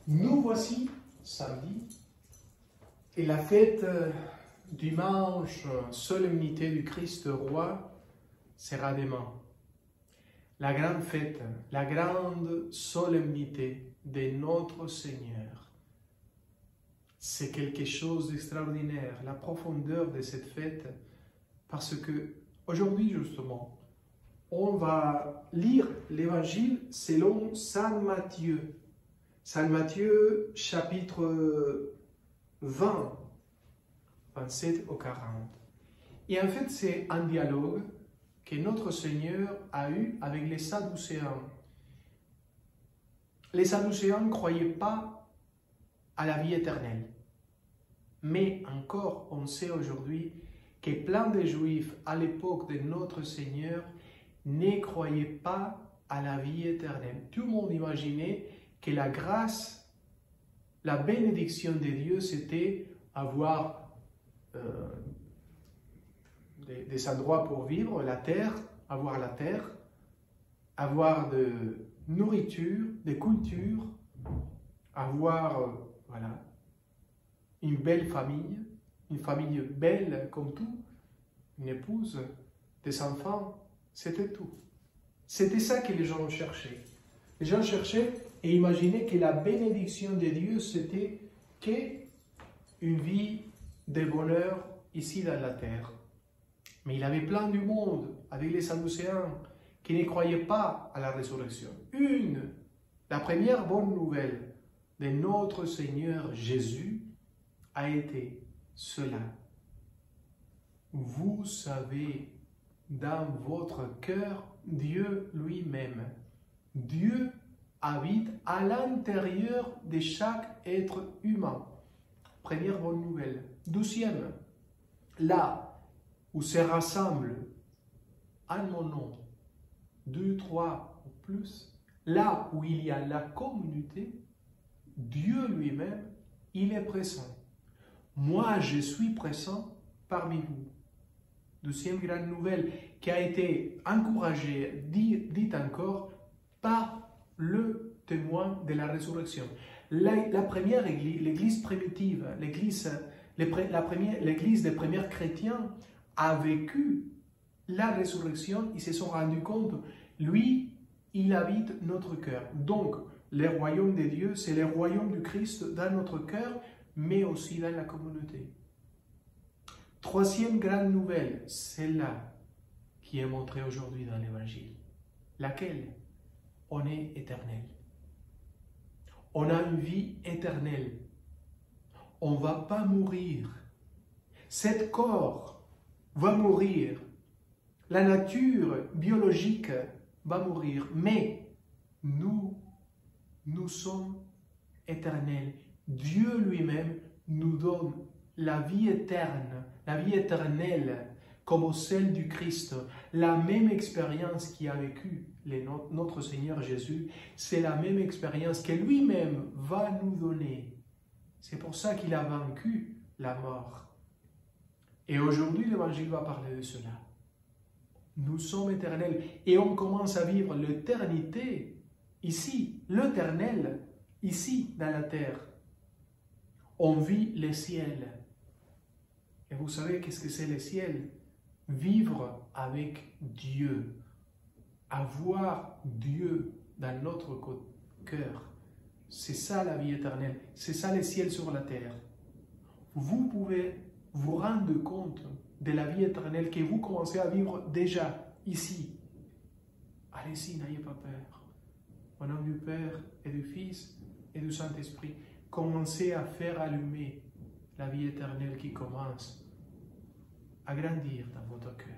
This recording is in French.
Nous voici samedi et la fête dimanche, solennité du Christ roi, sera demain. La grande fête, la grande solennité de notre Seigneur. C'est quelque chose d'extraordinaire, la profondeur de cette fête, parce que aujourd'hui justement, on va lire l'évangile selon Saint Matthieu. Saint Matthieu, chapitre 20, 27 au 40. Et en fait, c'est un dialogue que notre Seigneur a eu avec les Sadducéens. Les Sadducéens ne croyaient pas à la vie éternelle. Mais encore, on sait aujourd'hui que plein de Juifs, à l'époque de notre Seigneur, ne croyaient pas à la vie éternelle. Tout le monde imaginait que la grâce, la bénédiction de Dieu, c'était avoir des endroits pour vivre, la terre, avoir de nourriture, des cultures, avoir voilà, une belle famille, une famille belle comme tout, une épouse, des enfants, c'était tout. C'était ça que les gens cherchaient. Les gens cherchaient et imaginaient que la bénédiction de Dieu, c'était qu'une vie de bonheur ici dans la terre. Mais il avait plein du monde avec les Sadducéens qui ne croyaient pas à la résurrection. La première bonne nouvelle de notre Seigneur Jésus a été cela. Vous savez, dans votre cœur, Dieu lui-même. Dieu habite à l'intérieur de chaque être humain. Première bonne nouvelle. Deuxième, là où se rassemblent en mon nom, 2, 3 ou plus, là où il y a la communauté, Dieu lui-même, il est présent. Moi, je suis présent parmi vous. Deuxième grande nouvelle qui a été encouragée, dite encore, par le témoin de la résurrection. La première église, l'église primitive, l'église des premiers chrétiens a vécu la résurrection. Ils se sont rendus compte, lui, il habite notre cœur. Donc, le royaume de Dieu, c'est le royaume du Christ dans notre cœur, mais aussi dans la communauté. Troisième grande nouvelle, celle-là qui est montrée aujourd'hui dans l'Évangile. Laquelle? On est éternel. On a une vie éternelle. On ne va pas mourir. Cet corps va mourir. La nature biologique va mourir. Mais nous sommes éternels. Dieu lui-même nous donne la vie éternelle, comme celle du Christ. La même expérience qu'il a vécue notre Seigneur Jésus, c'est la même expérience que lui-même va nous donner. C'est pour ça qu'il a vaincu la mort. Et aujourd'hui, l'Évangile va parler de cela. Nous sommes éternels et on commence à vivre l'éternité ici, l'éternel, ici, dans la terre. On vit le ciel. Et vous savez qu'est-ce que c'est le ciel? Vivre avec Dieu. Avoir Dieu dans notre cœur. C'est ça la vie éternelle. C'est ça le ciel sur la terre. Vous pouvez vous rendre compte de la vie éternelle que vous commencez à vivre déjà ici. Allez-y, n'ayez pas peur. Au nom du Père et du Fils et du Saint-Esprit, commencez à faire allumer la vie éternelle qui commence à grandir dans votre cœur.